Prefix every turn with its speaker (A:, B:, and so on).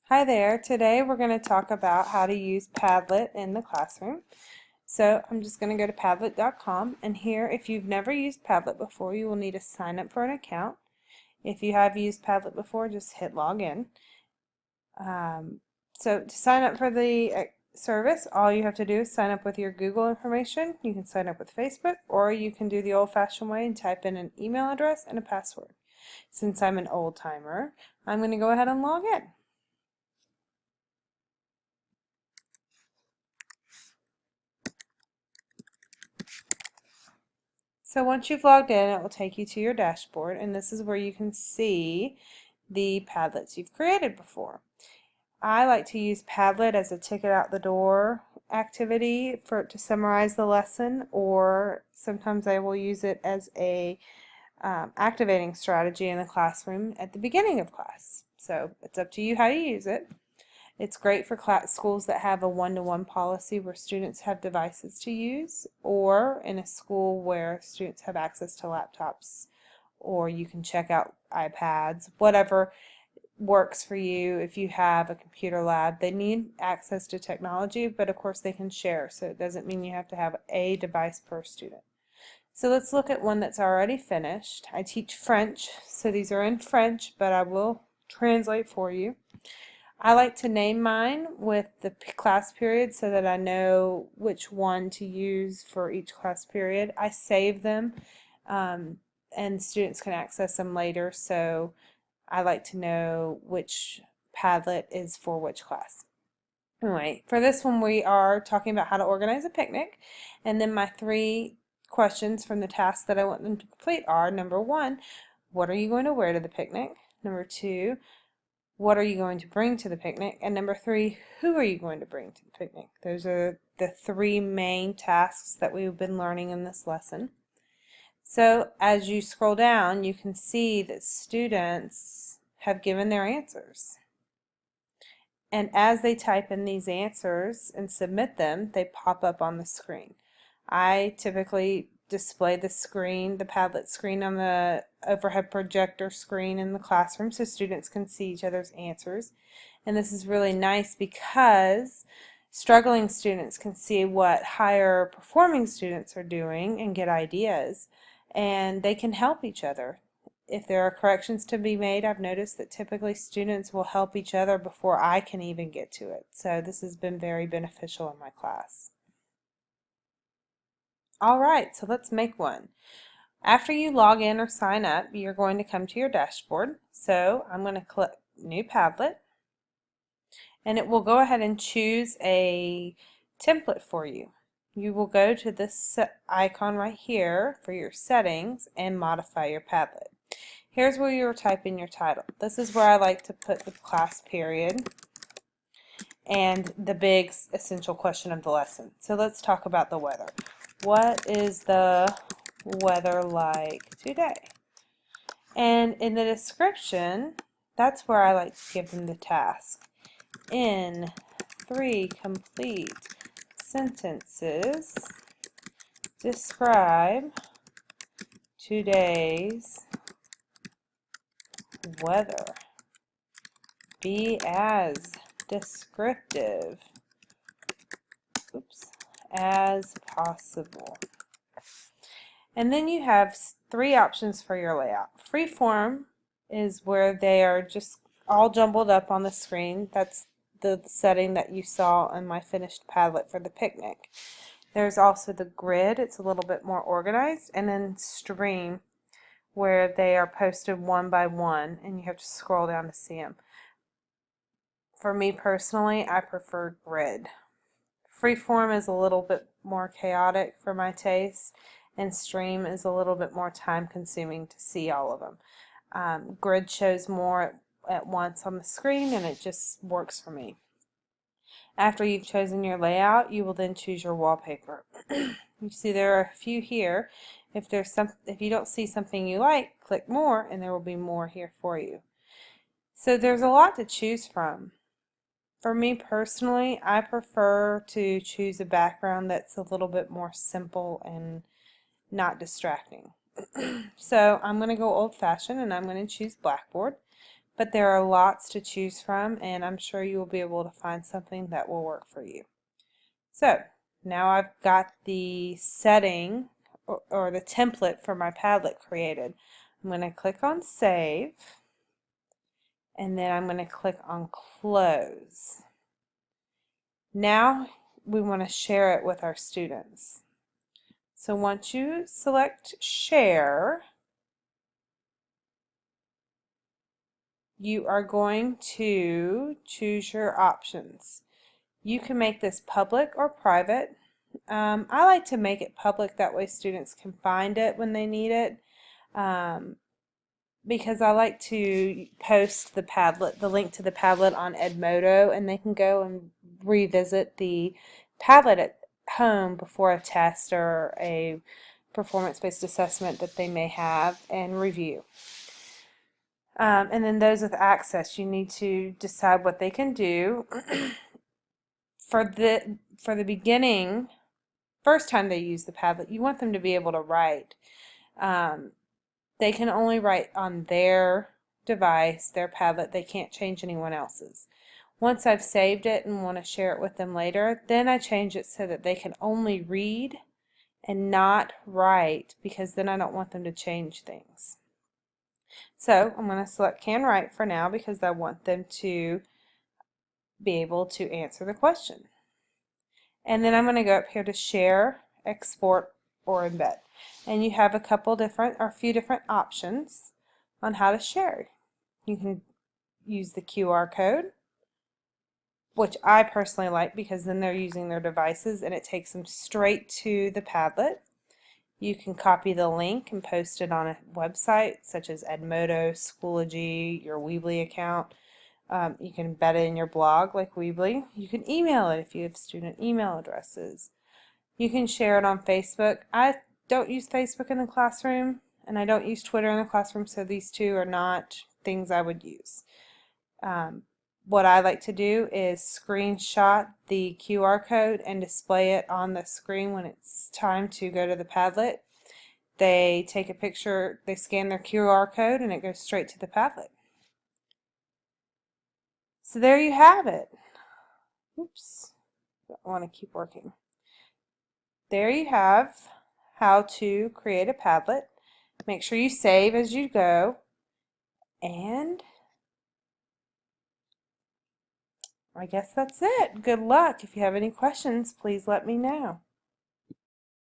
A: Hi there. Today we're going to talk about how to use Padlet in the classroom. So I'm just going to go to Padlet.com, and here, if you've never used Padlet before, you will need to sign up for an account. If you have used Padlet before, just hit login. So to sign up for the service, all you have to do is sign up with your Google information. You can sign up with Facebook, or you can do the old-fashioned way and type in an email address and a password. Since I'm an old-timer, I'm going to go ahead and log in. So once you've logged in, it will take you to your dashboard, and this is where you can see the Padlets you've created before. I like to use Padlet as a ticket out the door activity to summarize the lesson, or sometimes I will use it as a activating strategy in the classroom at the beginning of class. So it's up to you how you use it. It's great for schools that have a one-to-one policy where students have devices to use, or in a school where students have access to laptops, or you can check out iPads, whatever works for you. If you have a computer lab, they need access to technology, but of course they can share, so it doesn't mean you have to have a device per student. So let's look at one that's already finished. I teach French, so these are in French, but I will translate for you. I like to name mine with the class period so that I know which one to use for each class period. I save them and students can access them later, so I like to know which Padlet is for which class. Anyway, for this one we are talking about how to organize a picnic, and then my 3 questions from the task that I want them to complete are: number 1, what are you going to wear to the picnic? Number 2, what are you going to bring to the picnic? And number 3, who are you going to bring to the picnic? Those are the 3 main tasks that we've been learning in this lesson. So as you scroll down, you can see that students have given their answers. And as they type in these answers and submit them, they pop up on the screen. I typically display the screen, the Padlet screen, on the overhead projector screen in the classroom so students can see each other's answers. And this is really nice because struggling students can see what higher performing students are doing and get ideas, and they can help each other. If there are corrections to be made, I've noticed that typically students will help each other before I can even get to it. So this has been very beneficial in my class. Alright, so let's make one. After you log in or sign up, you're going to come to your dashboard. So I'm going to click New Padlet, and it will go ahead and choose a template for you. You will go to this icon right here for your settings and modify your Padlet. Here's where you'll type in your title. This is where I like to put the class period and the big essential question of the lesson. So let's talk about the weather. What is the weather like today? And in the description, that's where I like to give them the task. In 3 complete sentences, describe today's weather. Be as descriptive as possible. And then you have 3 options for your layout. Freeform is where they are just all jumbled up on the screen. That's the setting that you saw in my finished Padlet for the picnic. There's also the grid. It's a little bit more organized. And then stream, where they are posted one by one and you have to scroll down to see them. For me personally, I prefer grid. Freeform is a little bit more chaotic for my taste, and stream is a little bit more time consuming to see all of them. Grid shows more at once on the screen, and it just works for me. After you've chosen your layout, you will then choose your wallpaper. You see there are a few here. If you don't see something you like, click more and there will be more here for you. So there's a lot to choose from. For me personally, I prefer to choose a background that's a little bit more simple and not distracting. So I'm going to go old-fashioned and I'm going to choose blackboard. but there are lots to choose from, and I'm sure you will be able to find something that will work for you. So now I've got the setting or the template for my Padlet created. I'm going to click on Save, and then I'm going to click on Close. Now we want to share it with our students. So once you select Share, you are going to choose your options. You can make this public or private. I like to make it public, that way students can find it when they need it, because I like to post the Padlet, the link to the Padlet on Edmodo, and they can go and revisit the Padlet at home before a test or a performance-based assessment that they may have and review. And then those with access, you need to decide what they can do. For the beginning, first time they use the Padlet, you want them to be able to write. They can only write on their device, their Padlet. They can't change anyone else's. Once I've saved it and want to share it with them later, then I change it so that they can only read and not write, because then I don't want them to change things. So I'm going to select Can Write for now because I want them to be able to answer the question. And then I'm going to go up here to Share, Export, or Embed. And you have a few different options on how to share. You can use the QR code, which I personally like because then they're using their devices and it takes them straight to the Padlet. You can copy the link and post it on a website such as Edmodo, Schoology, your Weebly account. You can embed it in your blog like Weebly. You can email it if you have student email addresses. You can share it on Facebook. I don't use Facebook in the classroom, and I don't use Twitter in the classroom, so these two are not things I would use. What I like to do is screenshot the QR code and display it on the screen when it's time to go to the Padlet. They take a picture, they scan their QR code, and it goes straight to the Padlet. So there you have it. Oops, I want to keep working. There you have how to create a Padlet. Make sure you save as you go, and I guess that's it. Good luck. If you have any questions, please let me know.